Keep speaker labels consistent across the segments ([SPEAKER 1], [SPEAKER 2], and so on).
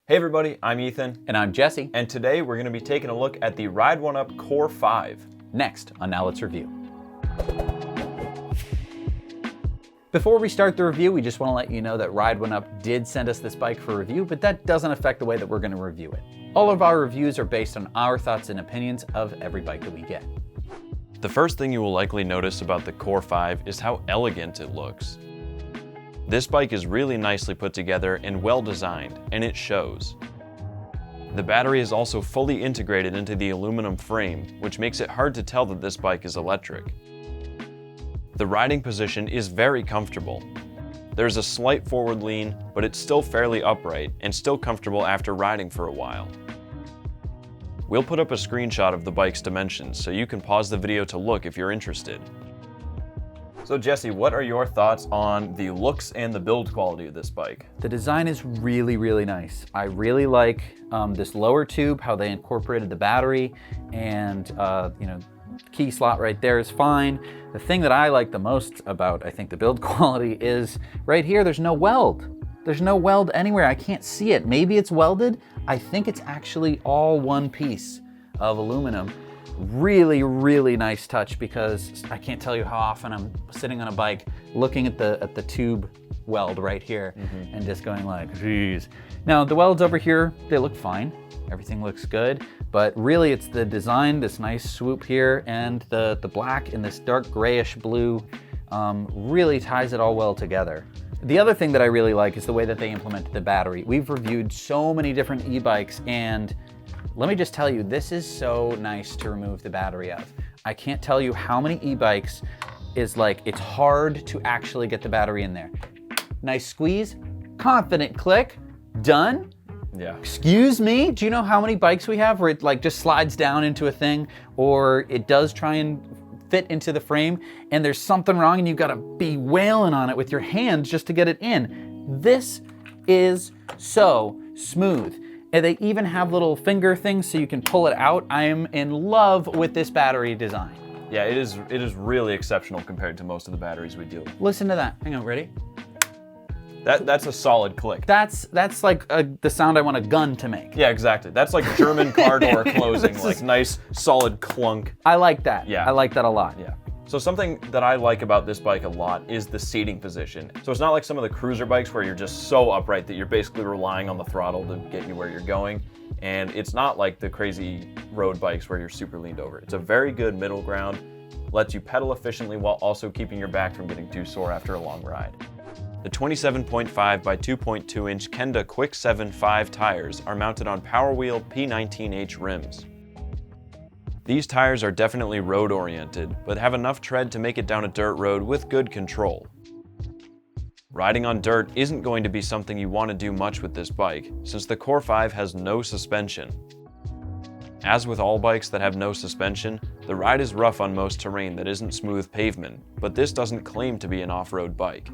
[SPEAKER 1] Hey everybody, I'm Ethan.
[SPEAKER 2] And I'm Jesse.
[SPEAKER 1] And today we're going to be taking a look at the Ride1Up Core 5.
[SPEAKER 2] Next on Now Let's Review. Before we start the review, we just want to let you know that Ride1Up did send us this bike for review, but that doesn't affect the way that we're going to review it. All of our reviews are based on our thoughts and opinions of every bike that we get.
[SPEAKER 1] The first thing you will likely notice about the Core 5 is how elegant it looks. This bike is really nicely put together and well designed, and it shows. The battery is also fully integrated into the aluminum frame, which makes it hard to tell that this bike is electric. The riding position is very comfortable. There's a slight forward lean, but it's still fairly upright and still comfortable after riding for a while. We'll put up a screenshot of the bike's dimensions so you can pause the video to look if you're interested. So Jesse, what are your thoughts on the looks and the build quality of this bike?
[SPEAKER 2] The design is really, really nice. I really like this lower tube, how they incorporated the battery, and key slot right there is fine. The thing that I like the most about, I think, the build quality is right here, there's no weld. There's no weld anywhere. I can't see it. Maybe it's welded. I think it's actually all one piece of aluminum. Really, really nice touch, because I can't tell you how often I'm sitting on a bike looking at the tube weld right here and just going like, geez. Now the welds over here, they look fine. Everything looks good, but really it's the design, this nice swoop here, and the black and this dark grayish blue really ties it all well together. The other thing that I really like is the way that they implemented the battery. We've reviewed so many different e-bikes, and let me just tell you, this is so nice to remove the battery of. I can't tell you how many e-bikes is like, it's hard to actually get the battery in there. Nice squeeze, confident click, done.
[SPEAKER 1] Yeah.
[SPEAKER 2] Excuse me, do you know how many bikes we have where it like just slides down into a thing, or it does try and fit into the frame and there's something wrong and you've got to be wailing on it with your hands just to get it in? This is so smooth. And they even have little finger things so you can pull it out. I am in love with this battery design.
[SPEAKER 1] Yeah, it is really exceptional compared to most of the batteries we do.
[SPEAKER 2] Listen to that. Hang on, ready?
[SPEAKER 1] That's a solid click.
[SPEAKER 2] That's like the sound I want a gun to make.
[SPEAKER 1] Yeah, exactly. That's like German car door closing, like nice solid clunk.
[SPEAKER 2] I like that.
[SPEAKER 1] Yeah.
[SPEAKER 2] I like that a lot.
[SPEAKER 1] Yeah. So something that I like about this bike a lot is the seating position. So it's not like some of the cruiser bikes where you're just so upright that you're basically relying on the throttle to get you where you're going. And it's not like the crazy road bikes where you're super leaned over. It's a very good middle ground, lets you pedal efficiently while also keeping your back from getting too sore after a long ride. The 27.5 by 2.2 inch Kenda Quick 7 5 tires are mounted on Powerwheel P19H rims. These tires are definitely road-oriented, but have enough tread to make it down a dirt road with good control. Riding on dirt isn't going to be something you want to do much with this bike, since the Core 5 has no suspension. As with all bikes that have no suspension, the ride is rough on most terrain that isn't smooth pavement, but this doesn't claim to be an off-road bike.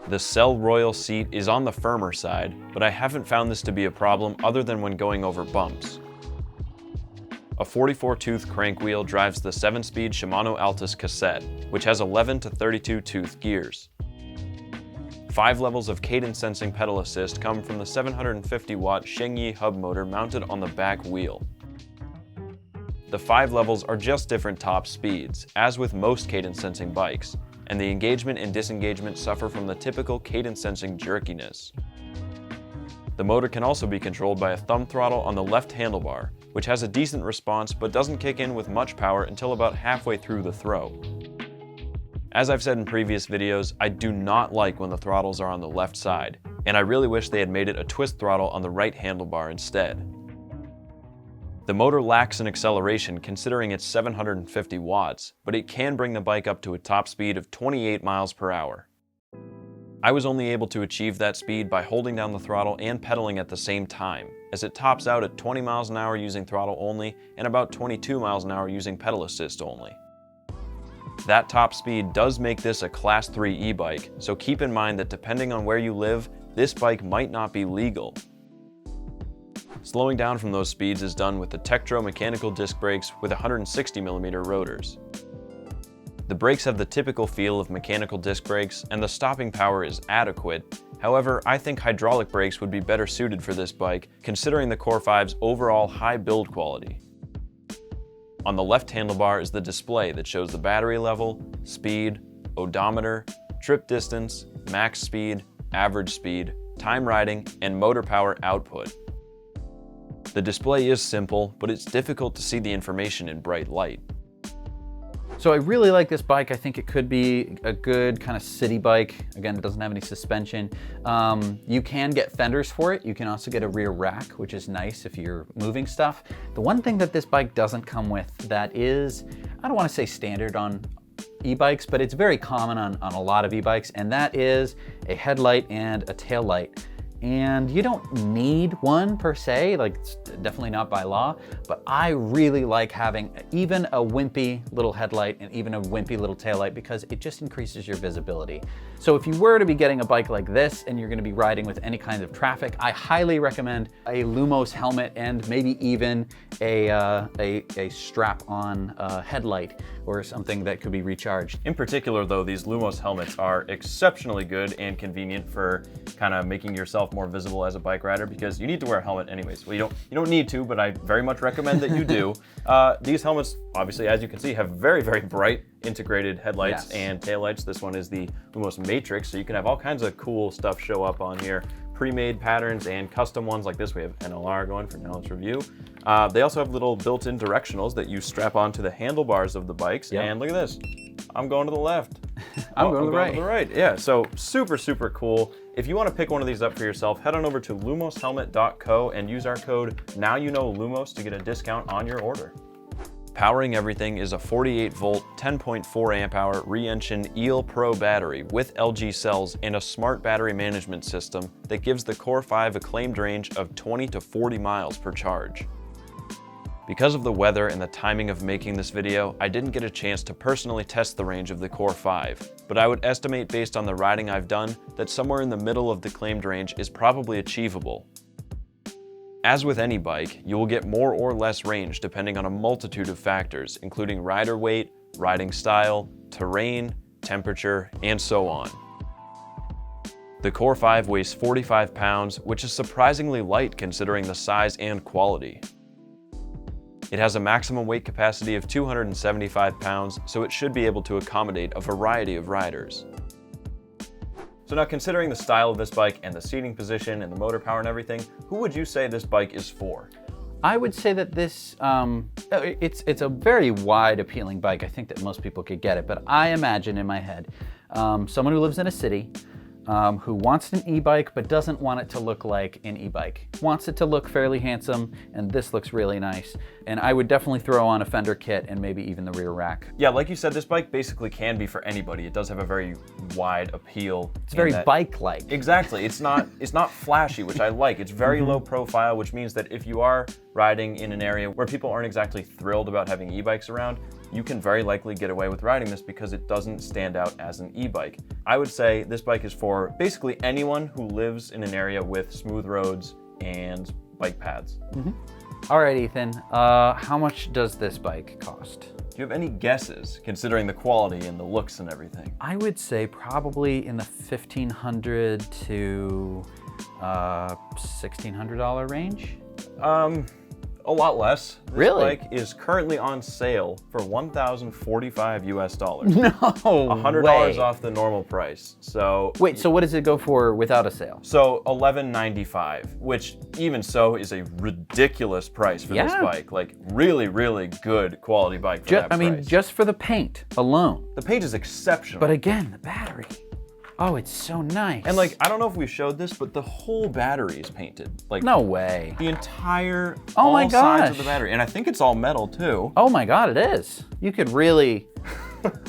[SPEAKER 1] The Cell Royal seat is on the firmer side, but I haven't found this to be a problem other than when going over bumps. A 44-tooth crank wheel drives the 7-speed Shimano Altus cassette, which has 11 to 32-tooth gears. 5 levels of cadence sensing pedal assist come from the 750-watt Shengyi hub motor mounted on the back wheel. The 5 levels are just different top speeds, as with most cadence sensing bikes, and the engagement and disengagement suffer from the typical cadence sensing jerkiness. The motor can also be controlled by a thumb throttle on the left handlebar, which has a decent response but doesn't kick in with much power until about halfway through the throw. As I've said in previous videos, I do not like when the throttles are on the left side, and I really wish they had made it a twist throttle on the right handlebar instead. The motor lacks an acceleration considering it's 750 watts, but it can bring the bike up to a top speed of 28 miles per hour. I was only able to achieve that speed by holding down the throttle and pedaling at the same time, as it tops out at 20 miles an hour using throttle only and about 22 miles an hour using pedal assist only. That top speed does make this a Class 3 e-bike, so keep in mind that depending on where you live, this bike might not be legal. Slowing down from those speeds is done with the Tektro mechanical disc brakes with 160mm rotors. The brakes have the typical feel of mechanical disc brakes, and the stopping power is adequate. However, I think hydraulic brakes would be better suited for this bike, considering the Core 5's overall high build quality. On the left handlebar is the display that shows the battery level, speed, odometer, trip distance, max speed, average speed, time riding, and motor power output. The display is simple, but it's difficult to see the information in bright light.
[SPEAKER 2] So I really like this bike. I think it could be a good kind of city bike. Again, it doesn't have any suspension. You can get fenders for it. You can also get a rear rack, which is nice if you're moving stuff. The one thing that this bike doesn't come with that is, I don't want to say standard on e-bikes, but it's very common on a lot of e-bikes, and that is a headlight and a tail light. And you don't need one per se, like it's definitely not by law, but I really like having even a wimpy little headlight and even a wimpy little taillight because it just increases your visibility. So if you were to be getting a bike like this and you're gonna be riding with any kind of traffic, I highly recommend a Lumos helmet and maybe even a strap-on headlight or something that could be recharged.
[SPEAKER 1] In particular though, these Lumos helmets are exceptionally good and convenient for kind of making yourself more visible as a bike rider because you need to wear a helmet anyways. Well, you don't need to, but I very much recommend that you do. These helmets, obviously, as you can see, have very, very bright integrated headlights and taillights. This one is the Lumos Matrix, so you can have all kinds of cool stuff show up on here. Pre-made patterns and custom ones like this. We have NLR going for Now Let's Review. They also have little built-in directionals that you strap onto the handlebars of the bikes. And look at this. I'm going to the left.
[SPEAKER 2] I'm going to the
[SPEAKER 1] right. Yeah, so super, super cool. If you want to pick one of these up for yourself, head on over to lumoshelmet.co and use our code NowYouKnowLumos to get a discount on your order. Powering everything is a 48-volt, 10.4 amp-hour re-engine EEL Pro battery with LG cells and a smart battery management system that gives the Core 5 a claimed range of 20 to 40 miles per charge. Because of the weather and the timing of making this video, I didn't get a chance to personally test the range of the Core 5, but I would estimate based on the riding I've done that somewhere in the middle of the claimed range is probably achievable. As with any bike, you will get more or less range depending on a multitude of factors, including rider weight, riding style, terrain, temperature, and so on. The Core 5 weighs 45 pounds, which is surprisingly light considering the size and quality. It has a maximum weight capacity of 275 pounds, so it should be able to accommodate a variety of riders. So now, considering the style of this bike and the seating position and the motor power and everything, who would you say this bike is for?
[SPEAKER 2] I would say that this, it's a very wide appealing bike. I think that most people could get it, but I imagine in my head, someone who lives in a city, who wants an e-bike but doesn't want it to look like an e-bike. Wants it to look fairly handsome, and this looks really nice. And I would definitely throw on a fender kit and maybe even the rear rack.
[SPEAKER 1] Yeah, like you said, this bike basically can be for anybody. It does have a very wide appeal.
[SPEAKER 2] It's very bike-like.
[SPEAKER 1] Exactly. It's not flashy, which I like. It's very low profile, which means that if you are riding in an area where people aren't exactly thrilled about having e-bikes around, you can very likely get away with riding this because it doesn't stand out as an e-bike. I would say this bike is for basically anyone who lives in an area with smooth roads and bike paths.
[SPEAKER 2] All right, Ethan, how much does this bike cost?
[SPEAKER 1] Do you have any guesses, considering the quality and the looks and everything?
[SPEAKER 2] I would say probably in the $1,500 to $1,600 range.
[SPEAKER 1] A lot less. This
[SPEAKER 2] Really?
[SPEAKER 1] bike is currently on sale for $1,045 US.
[SPEAKER 2] No
[SPEAKER 1] $100
[SPEAKER 2] way.
[SPEAKER 1] off the normal price. So
[SPEAKER 2] Wait, so what does it go for without a sale?
[SPEAKER 1] So $1,195, which even so is a ridiculous price for this bike. Like really, really good quality bike for that price.
[SPEAKER 2] I mean, just for the paint alone.
[SPEAKER 1] The paint is exceptional.
[SPEAKER 2] But again, the battery. Oh, it's so nice.
[SPEAKER 1] And like, I don't know if we showed this, but the whole battery is painted. Like,
[SPEAKER 2] no way.
[SPEAKER 1] the entire,
[SPEAKER 2] Oh my
[SPEAKER 1] all sides of
[SPEAKER 2] gosh.
[SPEAKER 1] the battery. And I think it's all metal too.
[SPEAKER 2] Oh my God, it is. You could really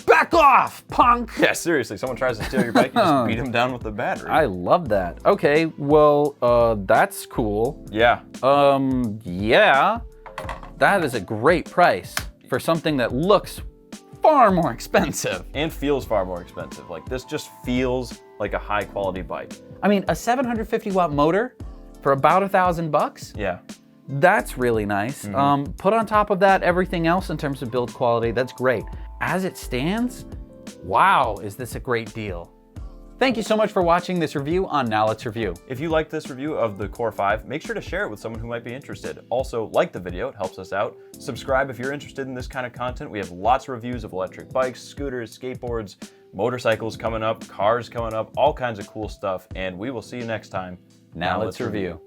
[SPEAKER 2] back off, punk.
[SPEAKER 1] Yeah, seriously, someone tries to steal your bike, you just beat them down with the battery.
[SPEAKER 2] I love that. Okay, well, that's cool.
[SPEAKER 1] Yeah.
[SPEAKER 2] Yeah, that is a great price for something that looks far more expensive.
[SPEAKER 1] And feels far more expensive. Like, this just feels like a high quality bike.
[SPEAKER 2] I mean, a 750 watt motor for about $1,000?
[SPEAKER 1] Yeah.
[SPEAKER 2] That's really nice. Put on top of that everything else in terms of build quality, that's great. As it stands, wow, is this a great deal. Thank you so much for watching this review on Now Let's Review.
[SPEAKER 1] If you like this review of the Core 5, make sure to share it with someone who might be interested. Also, like the video, it helps us out. Subscribe if you're interested in this kind of content. We have lots of reviews of electric bikes, scooters, skateboards, motorcycles coming up, cars coming up, all kinds of cool stuff, and we will see you next time.
[SPEAKER 2] Now let's review.